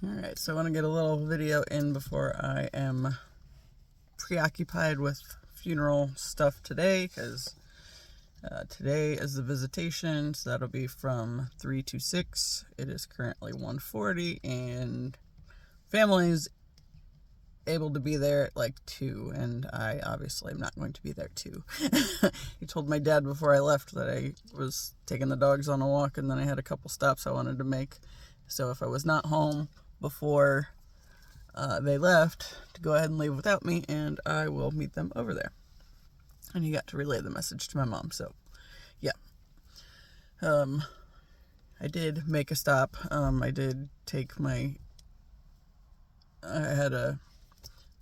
Alright, so I want to get a little video in before I am preoccupied with funeral stuff today, because today is the visitation, so that'll be from 3 to 6. It is currently 1:40, and family's able to be there at like 2, and I obviously am not going to be there too. He told my dad before I left that I was taking the dogs on a walk, and then I had a couple stops I wanted to make, so if I was not home before they left, to go ahead and leave without me, and I will meet them over there. And he got to relay the message to my mom, so yeah. I did make a stop. I did take I had a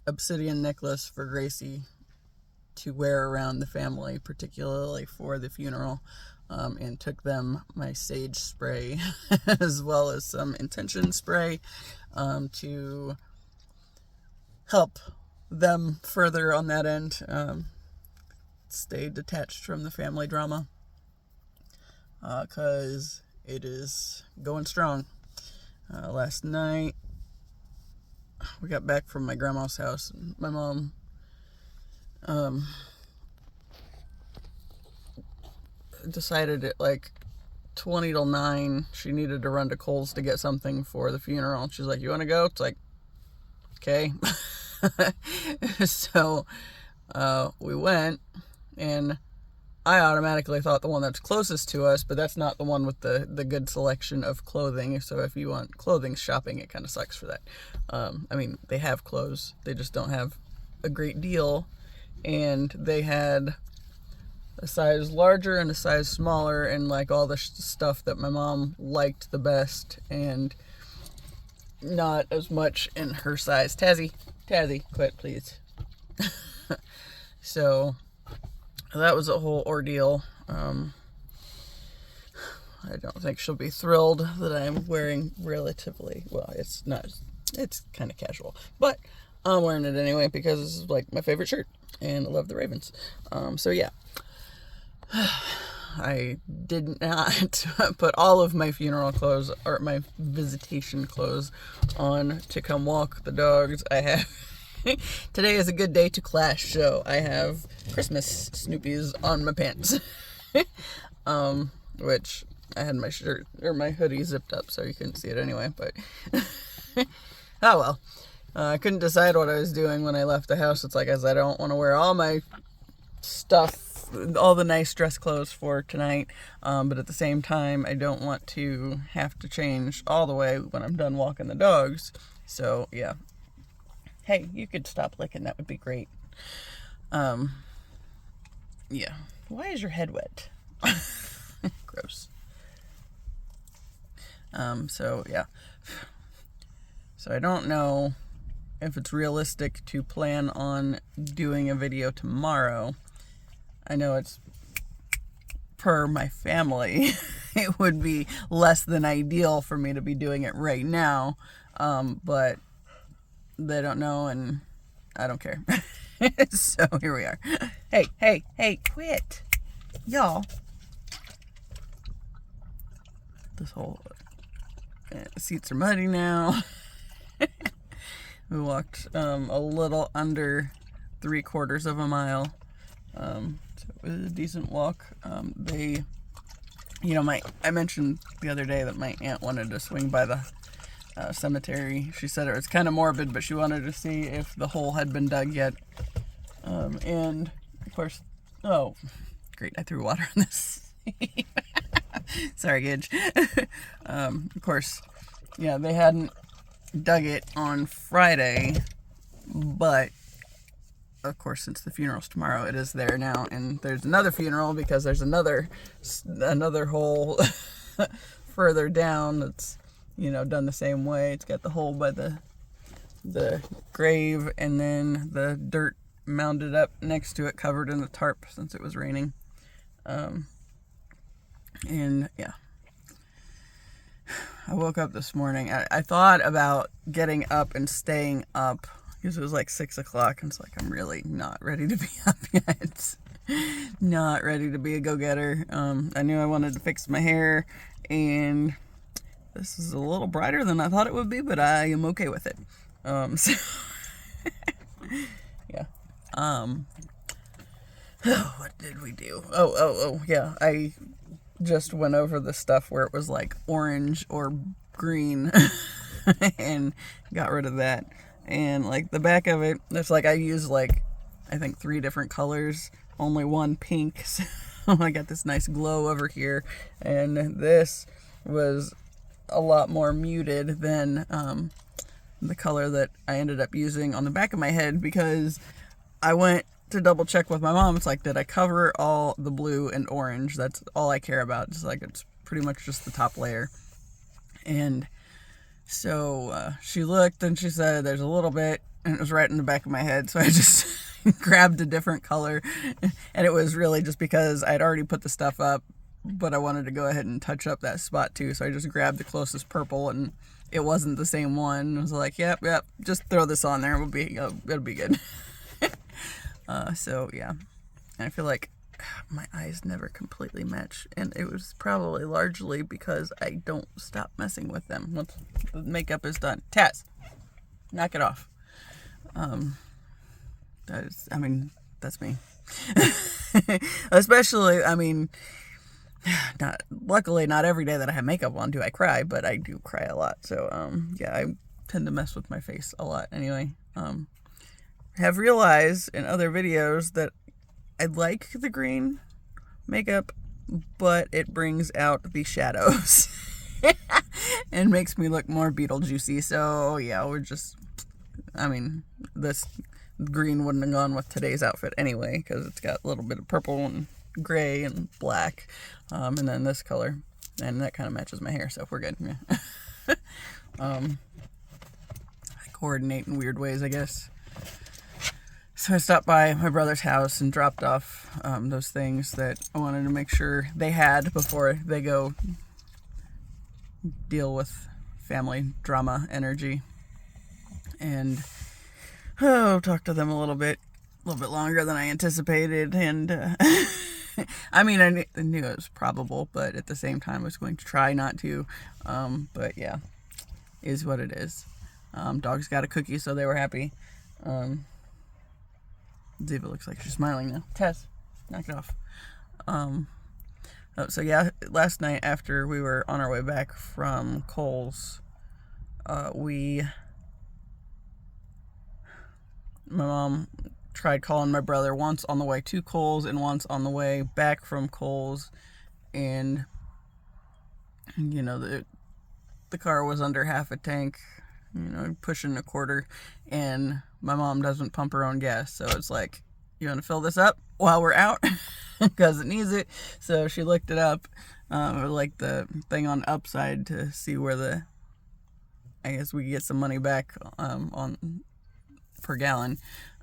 obsidian necklace for Gracie to wear around the family, particularly for the funeral, and took them my sage spray as well as some intention spray to help them further on that end, stay detached from the family drama, because it is going strong. Last night we got back from my grandma's house, and my mom decided at like 20 till 9 she needed to run to Kohl's to get something for the funeral. She's like, "You want to go?" It's like, okay. So we went, and I automatically thought the one that's closest to us, but that's not the one with the good selection of clothing. So if you want clothing shopping, it kind of sucks for that. I mean, they have clothes, they just don't have a great deal, and they had a size larger and a size smaller, and like all the stuff that my mom liked the best, and not as much in her size. Tazzy, quit, please. So that was a whole ordeal. I don't think she'll be thrilled that I'm wearing relatively, well, it's kind of casual, but I'm wearing it anyway because this is like my favorite shirt, and I love the Ravens. So yeah. I did not put all of my funeral clothes or my visitation clothes on to come walk the dogs. I have today is a good day to clash, so I have Christmas Snoopies on my pants. Which I had my shirt or my hoodie zipped up so you couldn't see it anyway, but oh well. I couldn't decide what I was doing when I left the house. It's like, as I don't want to wear all my stuff, all the nice dress clothes for tonight, but at the same time I don't want to have to change all the way when I'm done walking the dogs. So yeah. Hey, you could stop licking, that would be great. Yeah. Why is your head wet? Gross. So yeah. So I don't know if it's realistic to plan on doing a video tomorrow. I know it's per my family. It would be less than ideal for me to be doing it right now, but they don't know, and I don't care. So here we are. Hey, quit. Y'all. This whole seats are muddy now. We walked a little under 3/4 of a mile. So it was a decent walk. I mentioned the other day that my aunt wanted to swing by the cemetery. She said it was kind of morbid, but she wanted to see if the hole had been dug yet. And of course, oh, great, I threw water on this. Sorry, Gage. Of course, yeah, they hadn't dug it on Friday, but of course, since the funeral's tomorrow, it is there now, and there's another funeral because there's another hole further down that's, done the same way. It's got the hole by the grave, and then the dirt mounded up next to it, covered in the tarp since it was raining. And yeah, I woke up this morning. I thought about getting up and staying up because it was like 6 o'clock, and it's like, I'm really not ready to be up yet. Not ready to be a go-getter. I knew I wanted to fix my hair, and this is a little brighter than I thought it would be, but I am okay with it. So yeah. What did we do? Oh, yeah. I just went over the stuff where it was like orange or green and got rid of that. And like the back of it, it's like I used like, I think 3 different colors, only one pink. So I got this nice glow over here. And this was a lot more muted than the color that I ended up using on the back of my head, because I went to double check with my mom. It's like, did I cover all the blue and orange? That's all I care about. It's like, it's pretty much just the top layer. And so she looked and she said there's a little bit, and it was right in the back of my head. So I just grabbed a different color, and it was really just because I'd already put the stuff up, but I wanted to go ahead and touch up that spot too. So I just grabbed the closest purple, and it wasn't the same one. I was like, yep, just throw this on there. It'll be good. So yeah, and I feel like my eyes never completely match, and it was probably largely because I don't stop messing with them once the makeup is done. Taz, knock it off. That's me. Especially, luckily not every day that I have makeup on do I cry, but I do cry a lot. So, yeah, I tend to mess with my face a lot anyway. Have realized in other videos that I like the green makeup, but it brings out the shadows and makes me look more Beetlejuicy. So yeah, this green wouldn't have gone with today's outfit anyway, because it's got a little bit of purple and gray and black, and then this color, and that kind of matches my hair, so we're good. Yeah. I coordinate in weird ways, I guess. So I stopped by my brother's house and dropped off those things that I wanted to make sure they had before they go deal with family drama energy. And talked to them a little bit longer than I anticipated. And I knew it was probable, but at the same time I was going to try not to. But yeah, is what it is. Dogs got a cookie, so they were happy. Ziva looks like she's smiling now. Tess, knock it off. So yeah, last night after we were on our way back from Kohl's, my mom tried calling my brother once on the way to Kohl's and once on the way back from Kohl's, and the car was under half a tank, pushing a quarter, and my mom doesn't pump her own gas, so it's like, you want to fill this up while we're out because it needs it. So she looked it up, like the thing on upside, to see where I guess we could get some money back on per gallon,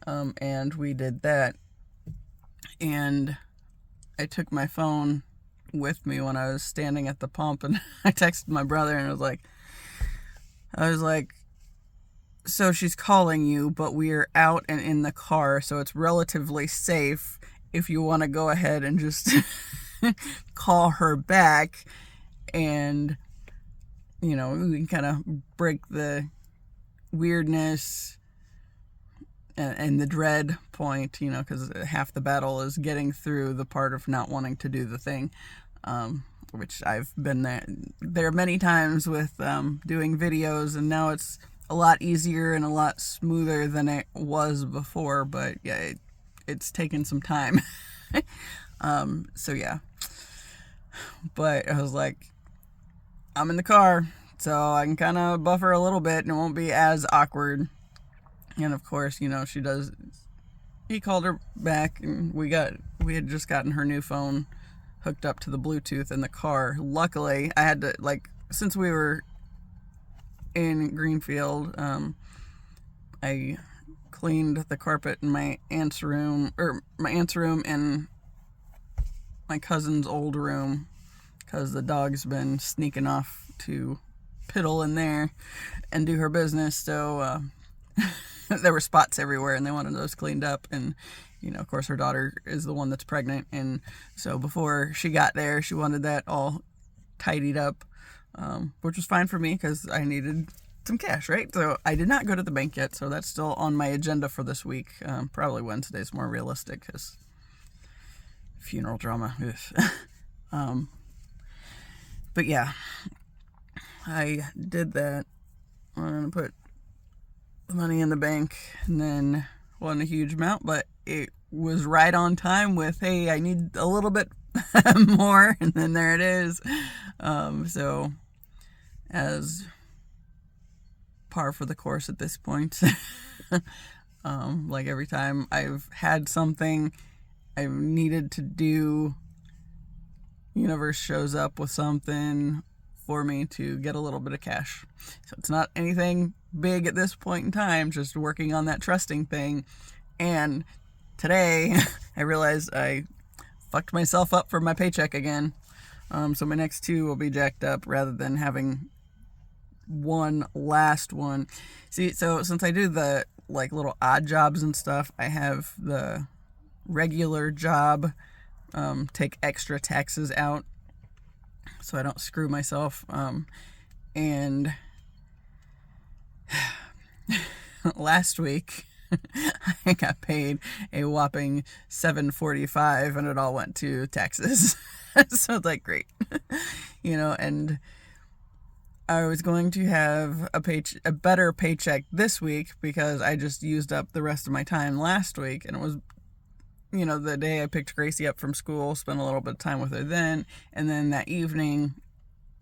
and we did that. And I took my phone with me when I was standing at the pump, and I texted my brother, and I was like, so she's calling you, but we're out and in the car, so it's relatively safe if you want to go ahead and just call her back, and we can kind of break the weirdness and the dread point, because half the battle is getting through the part of not wanting to do the thing, which I've been there many times with doing videos, and now it's a lot easier and a lot smoother than it was before, but yeah, it's taken some time. So yeah, but I was like, I'm in the car, so I can kind of buffer a little bit and it won't be as awkward. And of course, he called her back, and we had just gotten her new phone hooked up to the Bluetooth in the car. Luckily, I had to, since we were in Greenfield, I cleaned the carpet in my aunt's room and my cousin's old room, because the dog's been sneaking off to piddle in there and do her business. So there were spots everywhere, and they wanted those cleaned up. And of course, her daughter is the one that's pregnant, and so before she got there, she wanted that all tidied up. which was fine for me because I needed some cash, right? So I did not go to the bank yet, so that's still on my agenda for this week. Probably Wednesday's more realistic because funeral drama. But yeah, I did that. I'm going to put the money in the bank, and then wasn't a huge amount, but it was right on time with, hey, I need a little bit more, and then there it is. So as par for the course at this point. Like every time I've had something I've needed to do, universe shows up with something for me to get a little bit of cash. So it's not anything big at this point in time, just working on that trusting thing. And today I realized I fucked myself up for my paycheck again. So my next two will be jacked up rather than having one last one. See, so since I do the like little odd jobs and stuff, I have the regular job, take extra taxes out so I don't screw myself. And last week I got paid a whopping $7.45 and it all went to taxes. So it's like, great. And I was going to have a better paycheck this week because I just used up the rest of my time last week, and it was, the day I picked Gracie up from school, spent a little bit of time with her then, and then that evening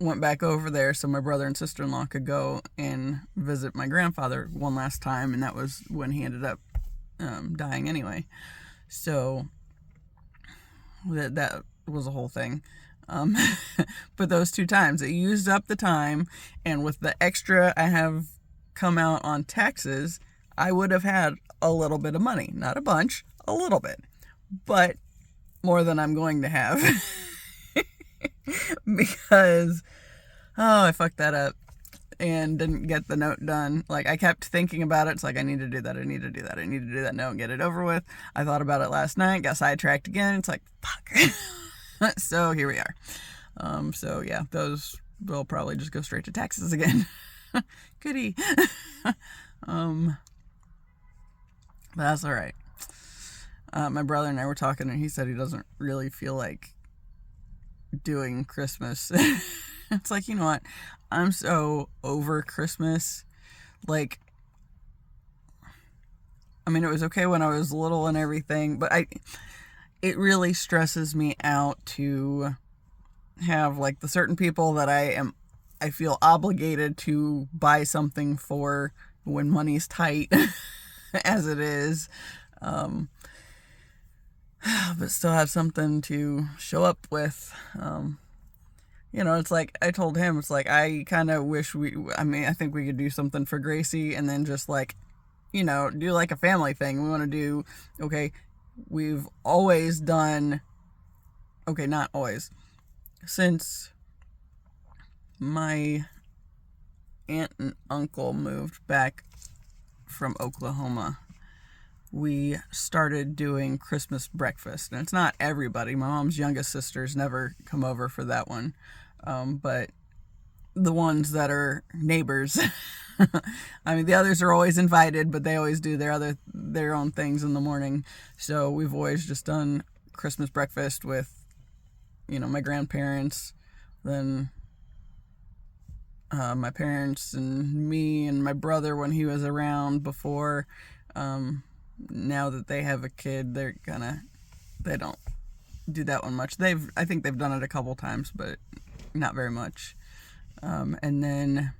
went back over there so my brother and sister-in-law could go and visit my grandfather one last time, and that was when he ended up dying anyway. So that was a whole thing. But those two times, it used up the time, and with the extra I have come out on taxes, I would have had a little bit of money. Not a bunch, a little bit, but more than I'm going to have. Because, I fucked that up and didn't get the note done. Like, I kept thinking about it. It's like, I need to do that, I need to do that, I need to do that note and get it over with. I thought about it last night, got sidetracked again. It's like, fuck. So here we are. So yeah, those will probably just go straight to taxes again. Goody. But that's all right. My brother and I were talking, and he said he doesn't really feel like doing Christmas. It's like, you know what? I'm so over Christmas. Like, I mean, it was okay when I was little and everything, but it really stresses me out to have like the certain people that I feel obligated to buy something for when money's tight as it is. But still have something to show up with. It's like I told him, it's like I kind of wish I think we could do something for Gracie and then just like, do like a family thing. We want to do, okay, we've always done, okay, not always, since my aunt and uncle moved back from Oklahoma, we started doing Christmas breakfast. And it's not everybody. My mom's youngest sisters never come over for that one. But the ones that are neighbors, I mean, the others are always invited, but they always do their own things in the morning. So we've always just done Christmas breakfast with, my grandparents, then my parents and me and my brother when he was around before. Now that they have a kid, they don't do that one much. I think they've done it a couple times, but not very much. And then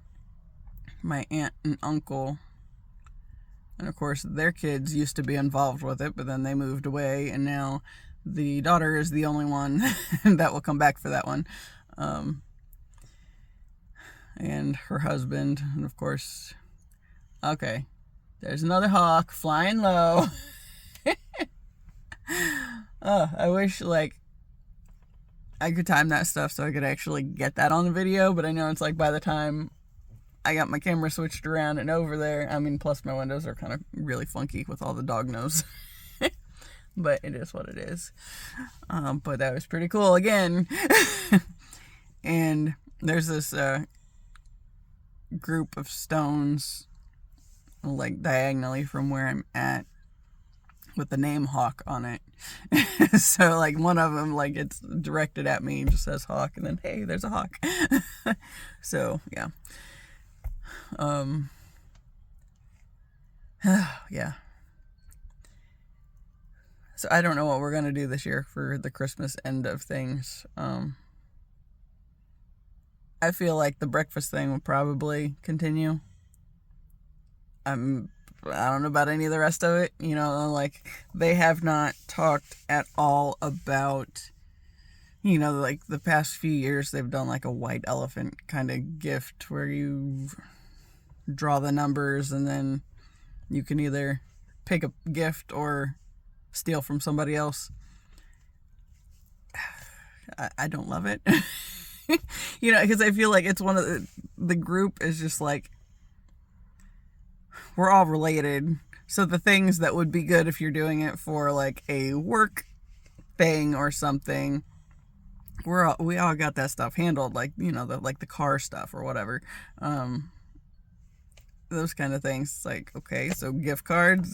my aunt and uncle, and of course their kids used to be involved with it, but then they moved away, and now the daughter is the only one that will come back for that one. And her husband, and of course, okay, there's another hawk flying low. I wish I could time that stuff so I could actually get that on the video, but I know it's like by the time I got my camera switched around and over there, I mean, plus my windows are kind of really funky with all the dog nose. But it is what it is. But that was pretty cool again. And there's this group of stones like diagonally from where I'm at with the name Hawk on it. So like one of them, like it's directed at me, just says Hawk, and then hey, there's a hawk. So yeah. Yeah. So I don't know what we're gonna do this year for the Christmas end of things. I feel like the breakfast thing will probably continue. I don't know about any of the rest of it. You know, like they have not talked at all about, you know, like the past few years they've done like a white elephant kind of gift where you draw the numbers and then you can either pick a gift or steal from somebody else. I don't love it. You know, because I feel like it's one of the group is just like, we're all related. So the things that would be good if you're doing it for like a work thing or something, we all got that stuff handled, like, you know, the car stuff or whatever. Those kind of things. It's like, okay, so gift cards,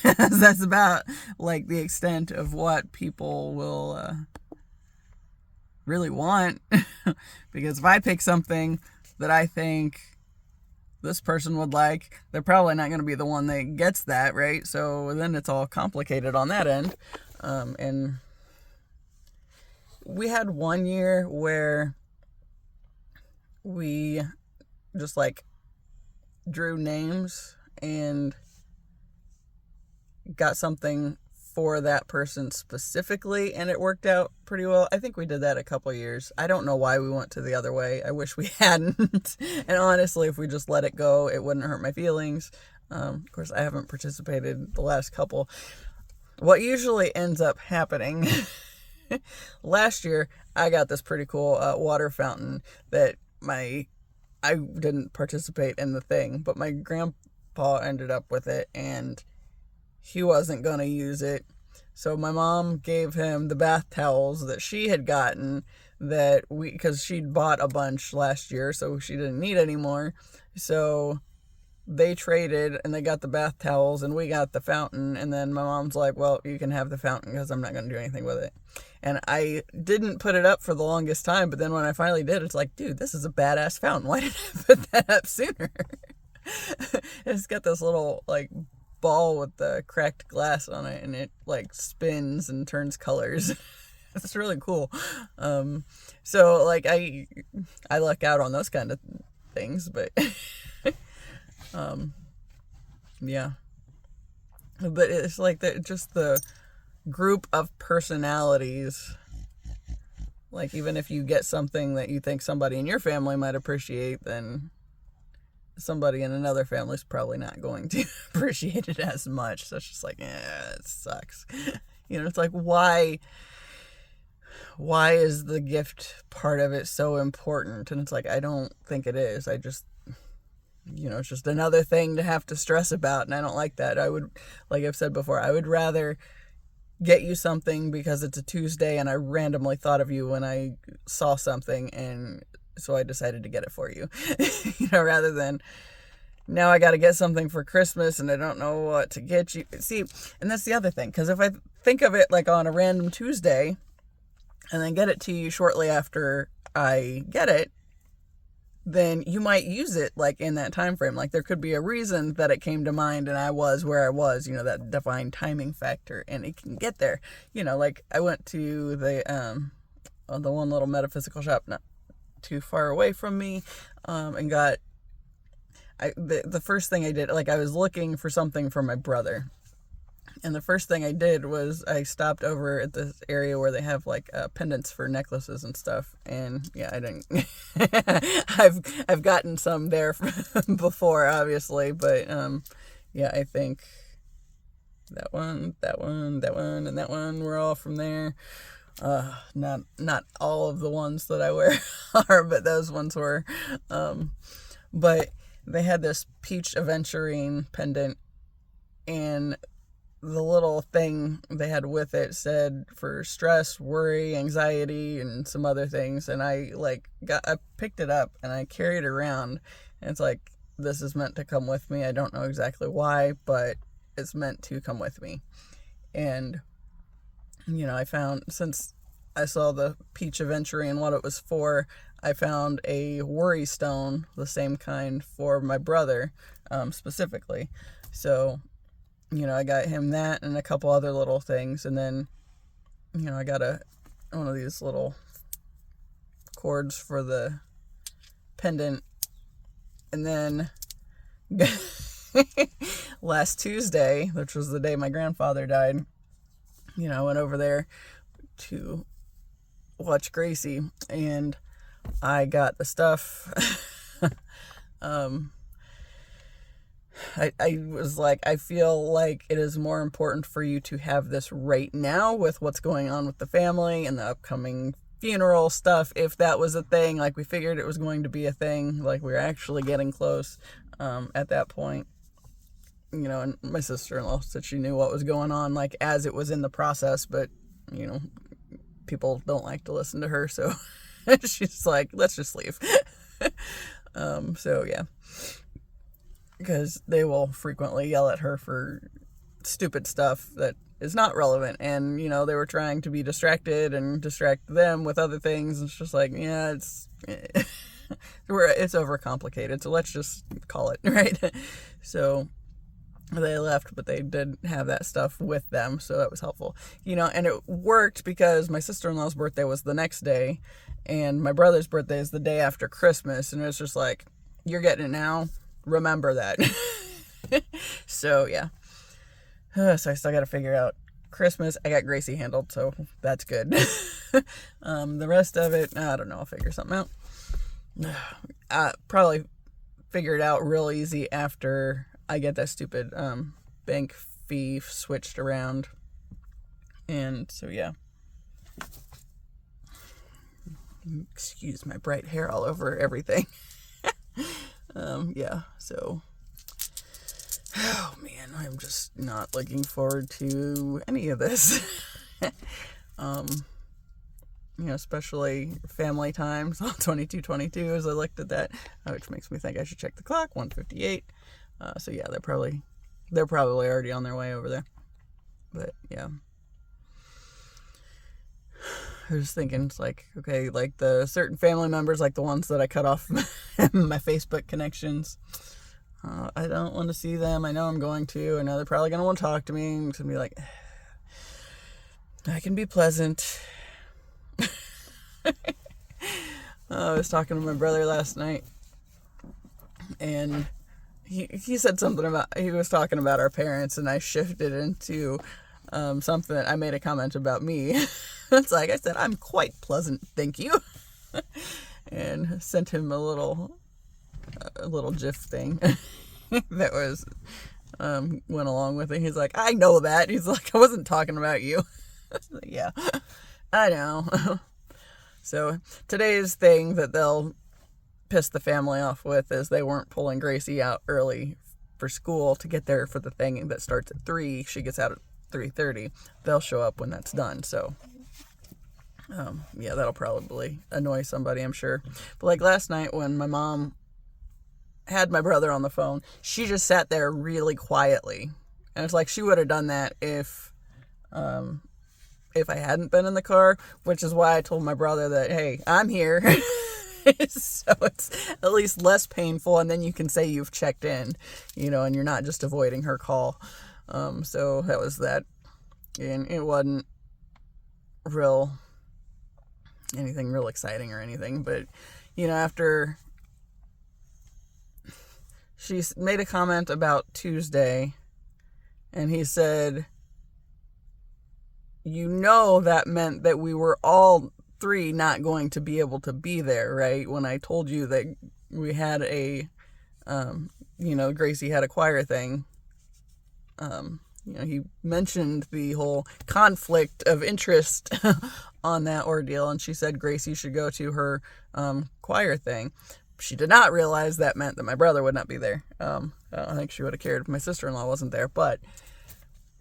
that's about like the extent of what people will really want. Because if I pick something that I think this person would like, they're probably not going to be the one that gets that, right? So then it's all complicated on that end. And we had one year where we just like drew names and got something for that person specifically, and it worked out pretty well. I think we did that a couple years. I don't know why we went to the other way. I wish we hadn't. And honestly, if we just let it go, it wouldn't hurt my feelings. Of course, I haven't participated the last couple. What usually ends up happening, last year, I got this pretty cool water fountain that I didn't participate in the thing, but my grandpa ended up with it, and he wasn't going to use it. So my mom gave him the bath towels that she had gotten because she'd bought a bunch last year, so she didn't need any more. So they traded and they got the bath towels and we got the fountain. And then my mom's like, well, you can have the fountain because I'm not going to do anything with it. And I didn't put it up for the longest time. But then when I finally did, it's like, dude, this is a badass fountain. Why didn't I put that up sooner? It's got this little like ball with the cracked glass on it, and it like spins and turns colors. It's really cool. So like I luck out on those kind of things, but yeah. But it's like just the group of personalities. Like even if you get something that you think somebody in your family might appreciate, then somebody in another family is probably not going to appreciate it as much. So it's just like, it sucks. You know, it's like, why is the gift part of it so important? And it's like, I don't think it is. I just, you know, it's just another thing to have to stress about. And I don't like that. I would, like I've said before, I would rather get you something because it's a Tuesday and I randomly thought of you when I saw something, and so I decided to get it for you. You know, rather than now I got to get something for Christmas and I don't know what to get you. See, and that's the other thing, because if I think of it like on a random Tuesday and then get it to you shortly after I get it, then you might use it like in that time frame. Like there could be a reason that it came to mind and I was where I was, you know, that divine timing factor, and it can get there. You know, like I went to the one little metaphysical shop not too far away from me, and got the first thing I did, like I was looking for something for my brother. And the first thing I did was I stopped over at this area where they have like pendants for necklaces and stuff. And yeah, I didn't. I've gotten some there before, obviously, but yeah, I think that one, and that one were all from there. Not all of the ones that I wear are, but those ones were. But they had this peach aventurine pendant, and the little thing they had with it said for stress, worry, anxiety, and some other things. And I picked it up and I carried it around. And it's like, this is meant to come with me. I don't know exactly why, but it's meant to come with me. And, I found, since I saw the peach aventurine and what it was for, I found a worry stone, the same kind for my brother, specifically. So, I got him that and a couple other little things. And then, I got one of these little cords for the pendant. And then last Tuesday, which was the day my grandfather died, I went over there to watch Gracie, and I got the stuff. I was like, I feel like it is more important for you to have this right now with what's going on with the family and the upcoming funeral stuff. If that was a thing, like we figured it was going to be a thing, like we were actually getting close at that point. And my sister-in-law said she knew what was going on, like as it was in the process, but, people don't like to listen to her, so she's like, let's just leave. So yeah. Because they will frequently yell at her for stupid stuff that is not relevant. And, they were trying to be distracted and distract them with other things. It's just like, yeah, it's overcomplicated. So let's just call it, right? So they left, but they did have that stuff with them. So that was helpful, and it worked because my sister-in-law's birthday was the next day and my brother's birthday is the day after Christmas. And it's just like, you're getting it now. Remember that. So yeah. So I still got to figure out Christmas. I got Gracie handled, so that's good. The rest of it, I don't know. I'll figure something out. Probably figure it out real easy after I get that stupid bank fee switched around. And so yeah. Excuse my bright hair all over everything. Yeah, so, oh man, I'm just not looking forward to any of this. Especially family times on 2222 as I looked at that, which makes me think I should check the clock, 1:58. So yeah, they're probably already on their way over there. But yeah. I was thinking, it's like, okay, like the certain family members, like the ones that I cut off my Facebook connections, I don't want to see them. I know I'm going to. I know they're probably going to want to talk to me. I'm going to be like, I can be pleasant. I was talking to my brother last night, and he said something about, he was talking about our parents, and I shifted into something. I made a comment about me. It's like I said, I'm quite pleasant, thank you. And sent him a little GIF thing that was went along with it. He's like, I know that. He's like, I wasn't talking about you. Like, yeah, I know. So today's thing that they'll piss the family off with is they weren't pulling Gracie out early for school to get there for the thing that starts at 3. She gets out at 3:30. They'll show up when that's done. So yeah, that'll probably annoy somebody, I'm sure. But like last night when my mom had my brother on the phone, she just sat there really quietly. And it's like she would have done that if I hadn't been in the car, which is why I told my brother that, hey, I'm here. So it's at least less painful, and then you can say you've checked in, and you're not just avoiding her call. So that was that. And it wasn't anything real exciting or anything, but after she made a comment about Tuesday, and he said, that meant that we were all 3 not going to be able to be there, right? When I told you that we had Gracie had a choir thing, he mentioned the whole conflict of interest on that ordeal, and she said Gracie should go to her choir thing. She did not realize that meant that my brother would not be there. I don't think she would have cared if my sister-in-law wasn't there, but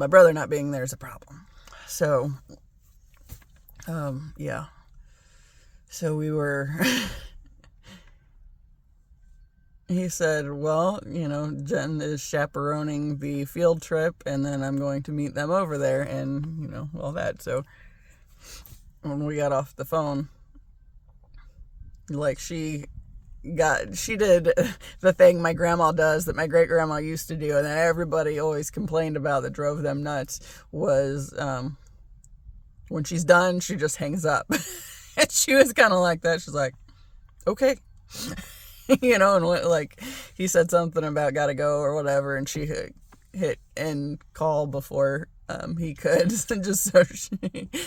my brother not being there is a problem. So, yeah. So we were, he said, well, Jen is chaperoning the field trip, and then I'm going to meet them over there, and, all that. So when we got off the phone, like, she did the thing my grandma does that my great grandma used to do, and that everybody always complained about that drove them nuts, was when she's done, she just hangs up. And she was kind of like that. She's like, okay. And like, he said something about gotta go or whatever, and she hit end call before he could, just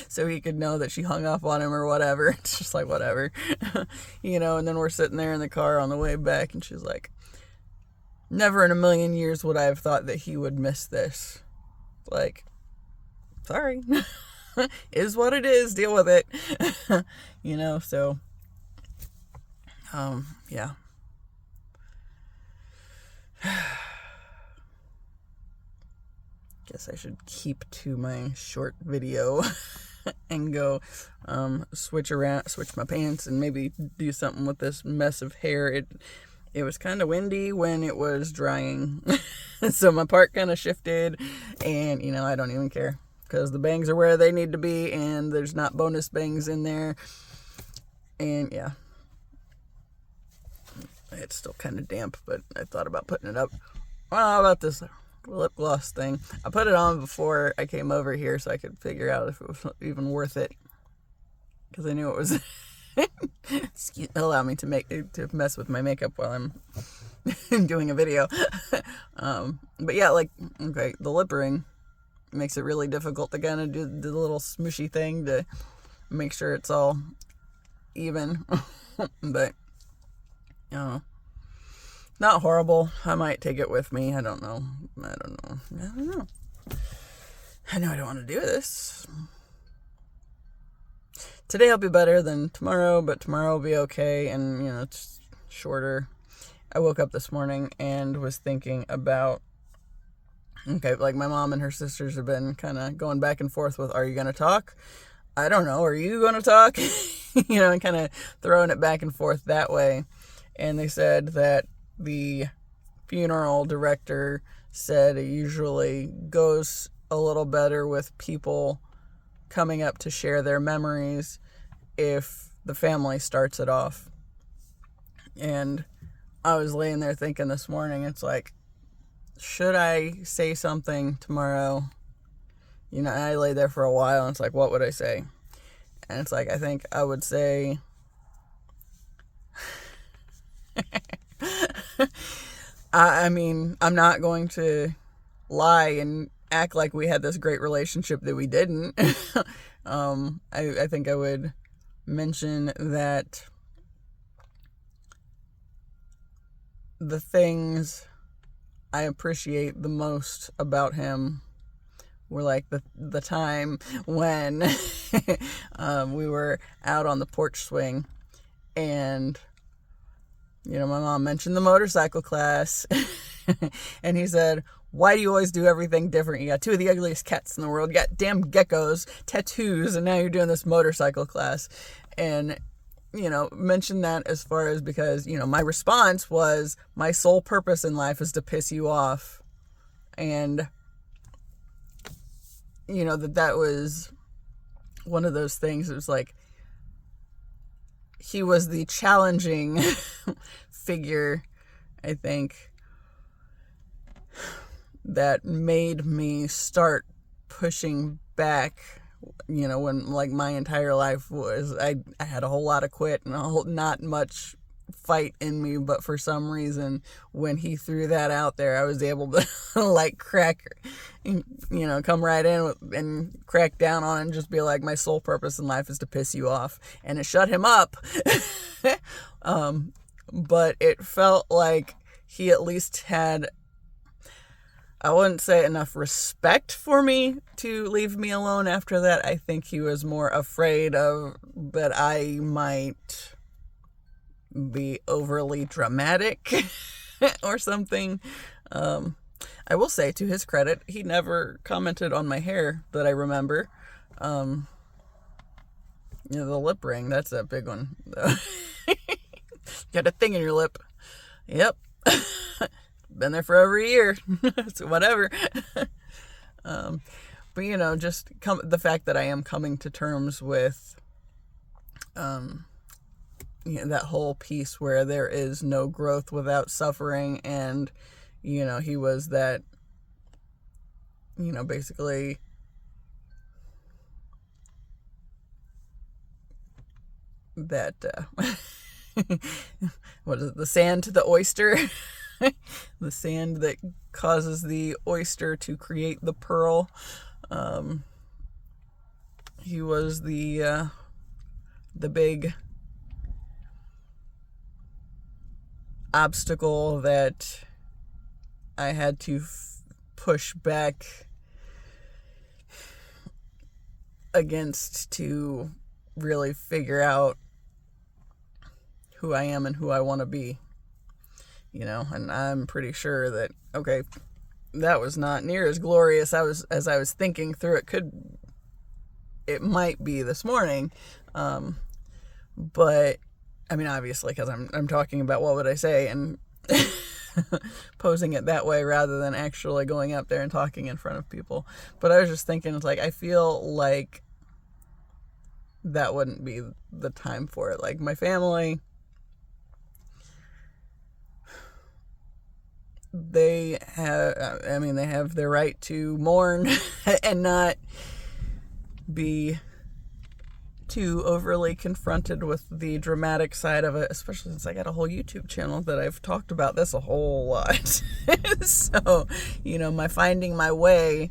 so he could know that she hung up on him or whatever. It's just like, whatever. And then we're sitting there in the car on the way back, and she's like, never in a million years would I have thought that he would miss this. Like, sorry. Is what it is, deal with it. So yeah. Guess I should keep to my short video and go switch my pants and maybe do something with this mess of hair. It was kind of windy when it was drying. So my part kind of shifted, and I don't even care, because the bangs are where they need to be, and there's not bonus bangs in there. And yeah, it's still kind of damp, but I thought about putting it up. Well, how about this lip gloss thing? I put it on before I came over here so I could figure out if it was even worth it, because I knew it was allow me to mess with my makeup while I'm doing a video. But yeah, like, okay, the lip ring makes it really difficult to kind of do the little smooshy thing to make sure it's all even. But not horrible. I might take it with me. I don't know. I know I don't want to do this. Today will be better than tomorrow, but tomorrow will be okay, and it's shorter. I woke up this morning and was thinking about, okay, like, my mom and her sisters have been kind of going back and forth with, are you going to talk? I don't know. Are you going to talk? And kind of throwing it back and forth that way. And they said that the funeral director said it usually goes a little better with people coming up to share their memories if the family starts it off. And I was laying there thinking this morning, it's like, should I say something tomorrow? And I lay there for a while, and it's like, what would I say? And it's like, I think I would say, I mean, I'm not going to lie and act like we had this great relationship that we didn't. I think I would mention that the things I appreciate the most about him were like the time when we were out on the porch swing, and my mom mentioned the motorcycle class, and he said, why do you always do everything different? You got two of the ugliest cats in the world, you got damn geckos, tattoos, and now you're doing this motorcycle class. And mentioned that as far as, because my response was, my sole purpose in life is to piss you off. And that was one of those things. It was like, he was the challenging figure, I think, that made me start pushing back, when, like, my entire life was, I had a whole lot of quit and not much fight in me, but for some reason, when he threw that out there, I was able to like come right in and crack down on it and just be like, my sole purpose in life is to piss you off. And it shut him up. But it felt like he at least had, I wouldn't say enough respect for me to leave me alone after that. I think he was more afraid of that I might be overly dramatic or something. I will say, to his credit, he never commented on my hair that I remember. The lip ring, that's a big one. Got a thing in your lip. Yep. Been there for over a year. So whatever. But, just the fact that I am coming to terms with that whole piece where there is no growth without suffering. And, he was that, basically that, what is it, the sand to the oyster? The sand that causes the oyster to create the pearl. He was the big obstacle that I had to push back against to really figure out who I am and who I want to be. And I'm pretty sure that, okay, that was not near as glorious as I was thinking through it might be this morning. But I mean, obviously, because I'm talking about what would I say and posing it that way rather than actually going up there and talking in front of people. But I was just thinking, it's like, I feel like that wouldn't be the time for it. Like, my family, they have their right to mourn and not be too overly confronted with the dramatic side of it, especially since I got a whole YouTube channel that I've talked about this a whole lot. So, my finding my way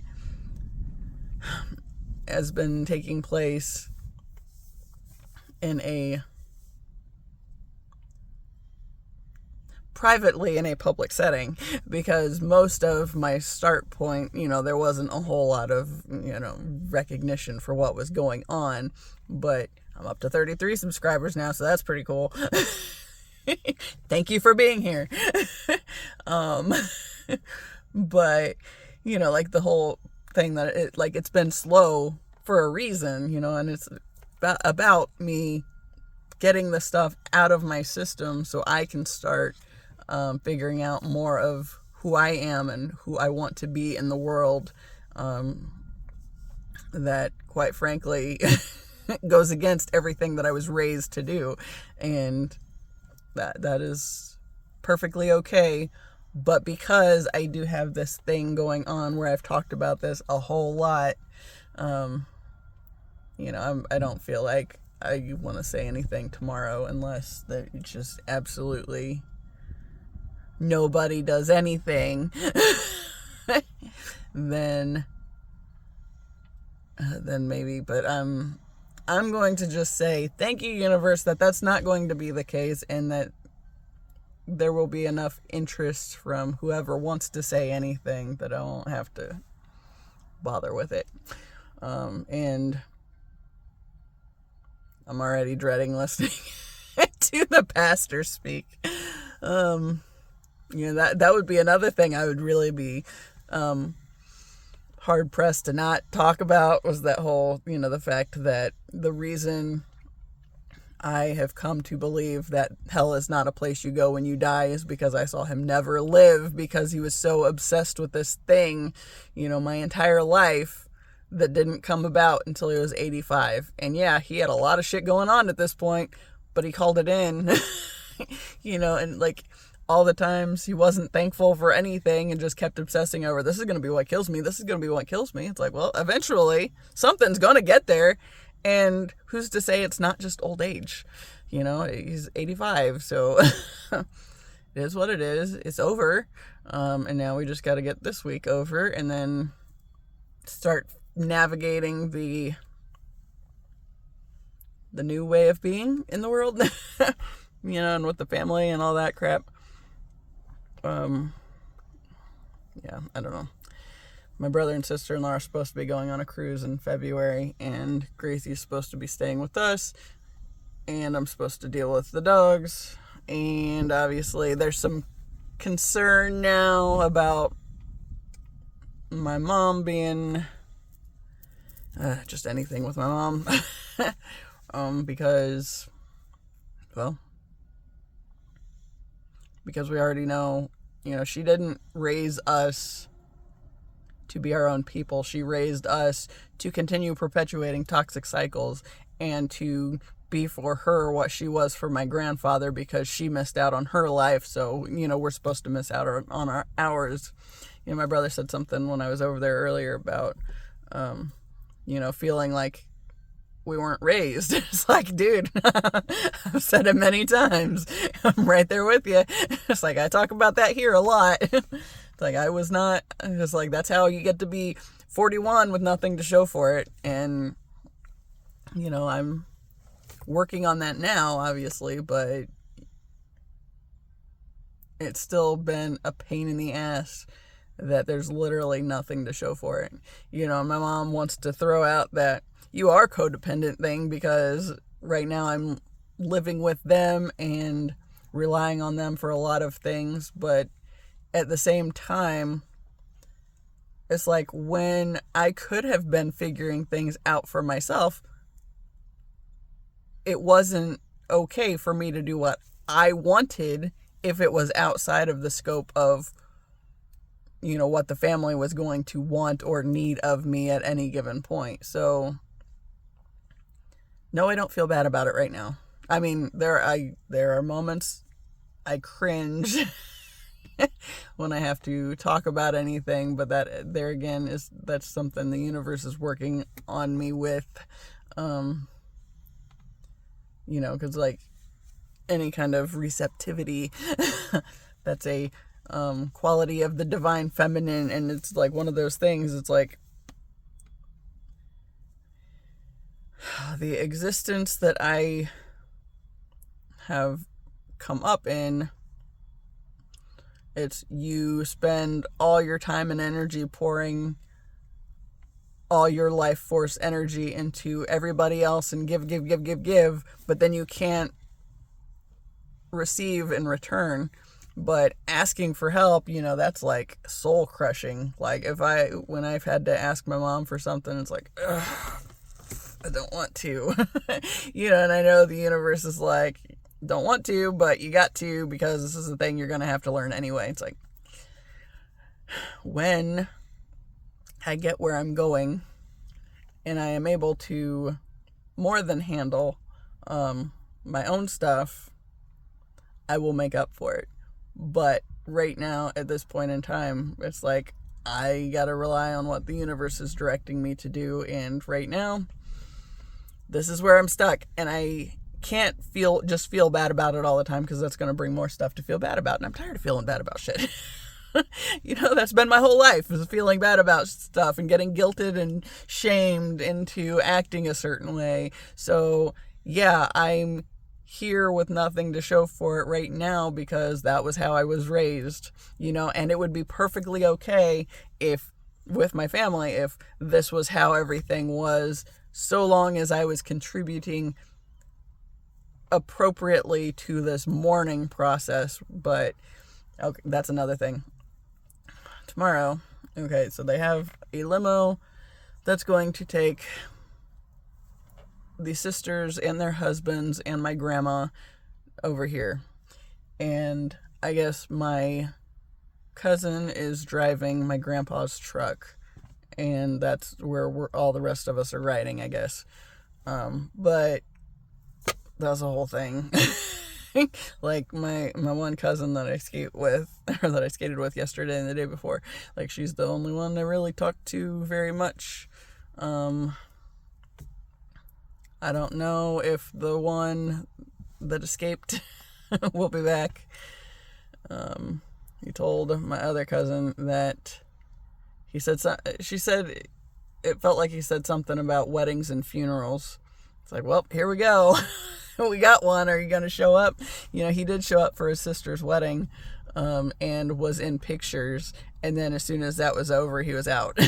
has been taking place privately in a public setting, because most of my start point, there wasn't a whole lot of, recognition for what was going on, but I'm up to 33 subscribers now, so that's pretty cool. Thank you for being here. But, like the whole thing that it's been slow for a reason, and it's about me getting the stuff out of my system so I can start figuring out more of who I am and who I want to be in the world, that, quite frankly, goes against everything that I was raised to do. And that is perfectly okay. But because I do have this thing going on where I've talked about this a whole lot, I don't feel like I want to say anything tomorrow unless that it's just absolutely nobody does anything. then maybe. But I'm going to just say thank you, universe, that's not going to be the case, and that there will be enough interest from whoever wants to say anything that I won't have to bother with it. And I'm already dreading listening to the pastor speak. That would be another thing I would really be hard pressed to not talk about, was that whole, the fact that the reason I have come to believe that hell is not a place you go when you die is because I saw him never live, because he was so obsessed with this thing, my entire life, that didn't come about until he was 85. And yeah, he had a lot of shit going on at this point, but he called it in. And like all the times he wasn't thankful for anything and just kept obsessing over, this is going to be what kills me. This is going to be what kills me. It's like, well, eventually something's going to get there. And who's to say it's not just old age? He's 85. So it is what it is. It's over. And now we just got to get this week over and then start navigating the new way of being in the world, and with the family and all that crap. Yeah, I don't know. My brother and sister-in-law are supposed to be going on a cruise in February, and Gracie's supposed to be staying with us, and I'm supposed to deal with the dogs, and obviously there's some concern now about my mom being just anything with my mom. Because we already know, she didn't raise us to be our own people. She raised us to continue perpetuating toxic cycles and to be for her what she was for my grandfather, because she missed out on her life. So, we're supposed to miss out on ours. My brother said something when I was over there earlier about, feeling like we weren't raised. It's like, dude, I've said it many times. I'm right there with you. It's like, I talk about that here a lot. It's like, I was not, it's like, that's how you get to be 41 with nothing to show for it. And, I'm working on that now, obviously, but it's still been a pain in the ass that there's literally nothing to show for it. My mom wants to throw out that you are codependent thing, because right now I'm living with them and relying on them for a lot of things. But at the same time, it's like, when I could have been figuring things out for myself, it wasn't okay for me to do what I wanted if it was outside of the scope of, what the family was going to want or need of me at any given point. So, no, I don't feel bad about it right now. I mean, there are moments I cringe when I have to talk about anything, but that, there again, that's something the universe is working on me with. Because like any kind of receptivity, that's a quality of the divine feminine, and it's like one of those things. It's like the existence that I have come up in, it's you spend all your time and energy pouring all your life force energy into everybody else and give, but then you can't receive in return. But asking for help, that's like soul crushing. Like when I've had to ask my mom for something, it's like, ugh, I don't want to. And I know the universe is like, don't want to, but you got to, because this is the thing you're going to have to learn anyway. It's like, when I get where I'm going and I am able to more than handle my own stuff, I will make up for it. But right now, at this point in time, it's like, I gotta rely on what the universe is directing me to do. And right now, this is where I'm stuck. And I can't just feel bad about it all the time, because that's going to bring more stuff to feel bad about. And I'm tired of feeling bad about shit. That's been my whole life, is feeling bad about stuff and getting guilted and shamed into acting a certain way. So yeah, I'm here with nothing to show for it right now, because that was how I was raised, and it would be perfectly okay with my family, if this was how everything was, so long as I was contributing appropriately to this mourning process. But okay, that's another thing. Tomorrow, okay, so they have a limo that's going to take the sisters and their husbands and my grandma over here. And I guess my cousin is driving my grandpa's truck, and that's where all the rest of us are riding, I guess. But that's a whole thing. Like my one cousin that I skate with, or that I skated with yesterday and the day before, like, she's the only one I really talked to very much. I don't know if the one that escaped will be back. He told my other cousin that she said it felt like he said something about weddings and funerals. It's like, well, here we go. We got one. Are you going to show up? He did show up for his sister's wedding, and was in pictures. And then as soon as that was over, he was out.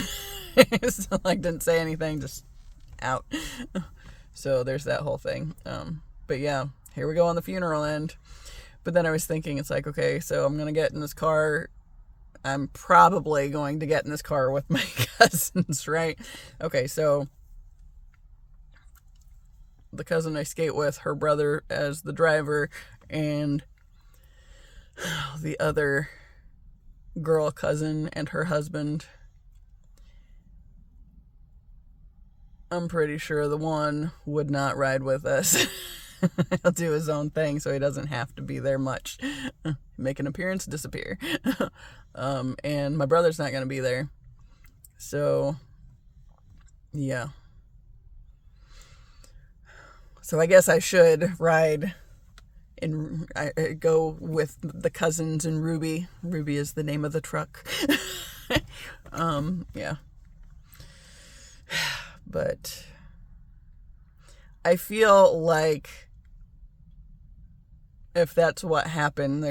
So, didn't say anything, just out. So there's that whole thing. But yeah, here we go on the funeral end. But then I was thinking, it's like, okay, so I'm going to get in this car I'm probably going to get in this car with my cousins, right? Okay, so the cousin I skate with, her brother as the driver, and the other girl cousin and her husband. I'm pretty sure the one would not ride with us. He'll do his own thing, so he doesn't have to be there much. Make an appearance, disappear. And my brother's not going to be there. So, yeah. So I guess I should ride and go with the cousins and Ruby. Ruby is the name of the truck. Yeah. But I feel like if that's what happens,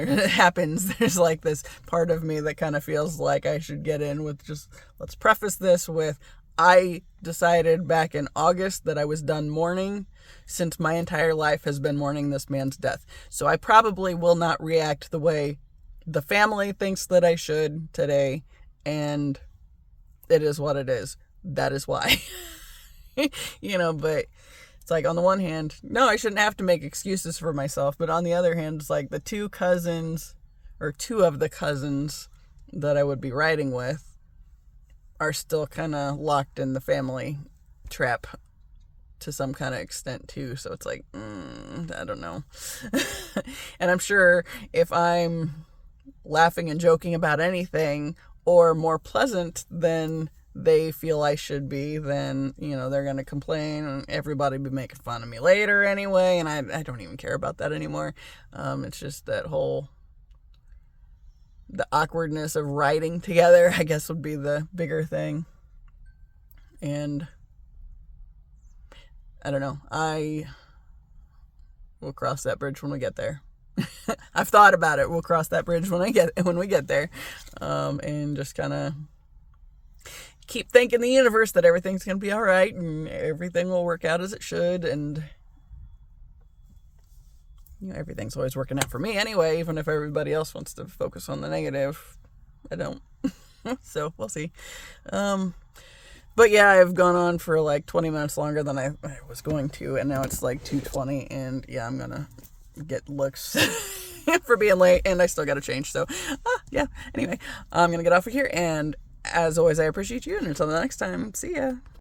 there's like this part of me that kind of feels like I should get in with just, let's preface this with, I decided back in August that I was done mourning, since my entire life has been mourning this man's death. So I probably will not react the way the family thinks that I should today, and it is what it is. That is why. But it's like, on the one hand, no, I shouldn't have to make excuses for myself. But on the other hand, it's like the two of the cousins that I would be riding with are still kind of locked in the family trap to some kind of extent too. So it's like, I don't know. And I'm sure if I'm laughing and joking about anything or more pleasant than they feel I should be, then, they're going to complain and everybody be making fun of me later anyway. And I don't even care about that anymore. It's just that the awkwardness of riding together, I guess, would be the bigger thing. And I don't know. We'll cross that bridge when we get there. I've thought about it. We'll cross that bridge when we get there. And just kind of keep thanking the universe that everything's going to be all right and everything will work out as it should. And everything's always working out for me anyway, even if everybody else wants to focus on the negative. I don't. So we'll see. But yeah, I've gone on for like 20 minutes longer than I was going to, and now it's like 2:20, and yeah, I'm gonna get looks for being late, and I still gotta change. So yeah, anyway, I'm gonna get off of here, and as always, I appreciate you, and until the next time, see ya.